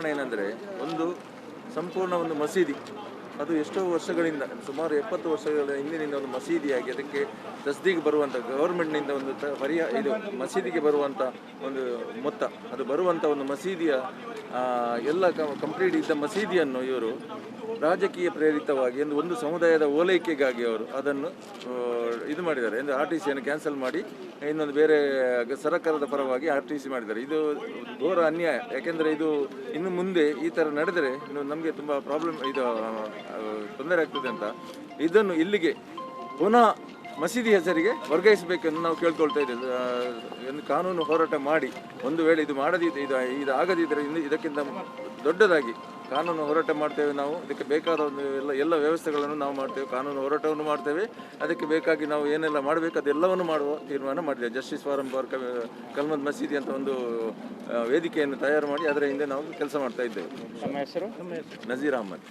ಕಾರಣ ಏನಂದರೆ, ಒಂದು ಸಂಪೂರ್ಣ ಒಂದು ಮಸೀದಿ, ಅದು ಎಷ್ಟೋ ವರ್ಷಗಳಿಂದ ಸುಮಾರು 70 ವರ್ಷಗಳ ಹಿಂದಿನಿಂದ ಒಂದು ಮಸೀದಿಯಾಗಿ ಅದಕ್ಕೆ ತಸ್ದೀಗೆ ಬರುವಂಥ ಗೌರ್ಮೆಂಟ್ನಿಂದ ಒಂದು ಇದು ಮಸೀದಿಗೆ ಬರುವಂಥ ಒಂದು ಮೊತ್ತ, ಅದು ಬರುವಂಥ ಒಂದು ಮಸೀದಿಯ ಎಲ್ಲ ಕಂಪ್ಲೀಟ್ ಇದ್ದ ಮಸೀದಿಯನ್ನು ಇವರು ರಾಜಕೀಯ ಪ್ರೇರಿತವಾಗಿ ಒಂದು ಸಮುದಾಯದ ಓಲೈಕೆಗಾಗಿ ಅವರು ಅದನ್ನು ಇದು ಮಾಡಿದ್ದಾರೆ. ಅಂದರೆ RTC ಯನ್ನು ಕ್ಯಾನ್ಸಲ್ ಮಾಡಿ ಇನ್ನೊಂದು ಬೇರೆ ಸರ್ಕಾರದ ಪರವಾಗಿ RTC ಮಾಡಿದ್ದಾರೆ. ಇದು ಘೋರ ಅನ್ಯಾಯ. ಯಾಕೆಂದರೆ ಇದು ಇನ್ನು ಮುಂದೆ ಈ ಥರ ನಡೆದರೆ ನಮಗೆ ತುಂಬ ತೊಂದರೆ ಆಗ್ತದೆ ಅಂತ ಇದನ್ನು ಇಲ್ಲಿಗೆ ಪುನಃ ಮಸೀದಿ ಹೆಸರಿಗೆ ವರ್ಗಾಯಿಸಬೇಕೆಂದು ನಾವು ಕೇಳ್ಕೊಳ್ತಾ ಇದ್ದೇವೆ. ಒಂದು ಕಾನೂನು ಹೋರಾಟ ಮಾಡಿ, ಒಂದು ವೇಳೆ ಇದು ಇದು ಆಗದಿದ್ದರೆ ಇದಕ್ಕಿಂತ ದೊಡ್ಡದಾಗಿ ಕಾನೂನು ಹೋರಾಟ ಮಾಡ್ತೇವೆ. ನಾವು ಇದಕ್ಕೆ ಬೇಕಾದ ಒಂದು ಎಲ್ಲ ವ್ಯವಸ್ಥೆಗಳನ್ನು ನಾವು ಮಾಡ್ತೇವೆ, ಕಾನೂನು ಹೋರಾಟವನ್ನು ಮಾಡ್ತೇವೆ. ಅದಕ್ಕೆ ಬೇಕಾಗಿ ನಾವು ಏನೆಲ್ಲ ಮಾಡಬೇಕು ಅದೆಲ್ಲವನ್ನು ಮಾಡುವ ತೀರ್ಮಾನ ಮಾಡಿದ್ದೇವೆ. ಜಸ್ಟಿಸ್ ಫಾರಂ ಫಾರ್ ಕಲ್ಮದ್ ಮಸೀದಿ ಅಂತ ಒಂದು ವೇದಿಕೆಯನ್ನು ತಯಾರು ಮಾಡಿ ಅದರ ಹಿಂದೆ ನಾವು ಕೆಲಸ ಮಾಡ್ತಾ ಇದ್ದೇವೆ. ನಮ್ಮ ಹೆಸರು ನಜೀರ್ ಅಹಮದ್.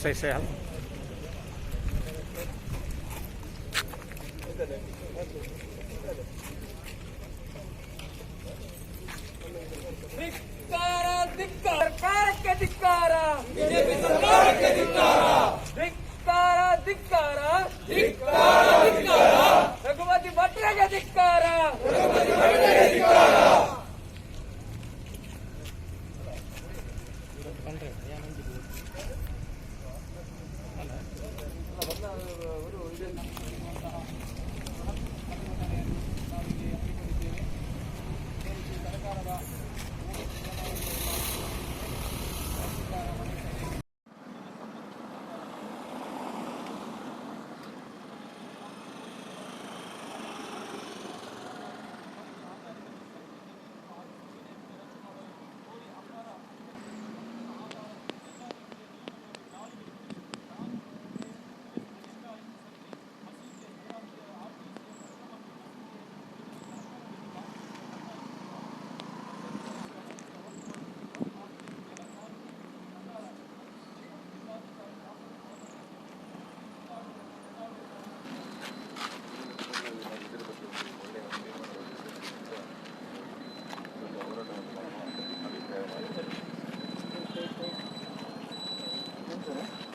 Say hello. ಧಿಕ್ಕಾರ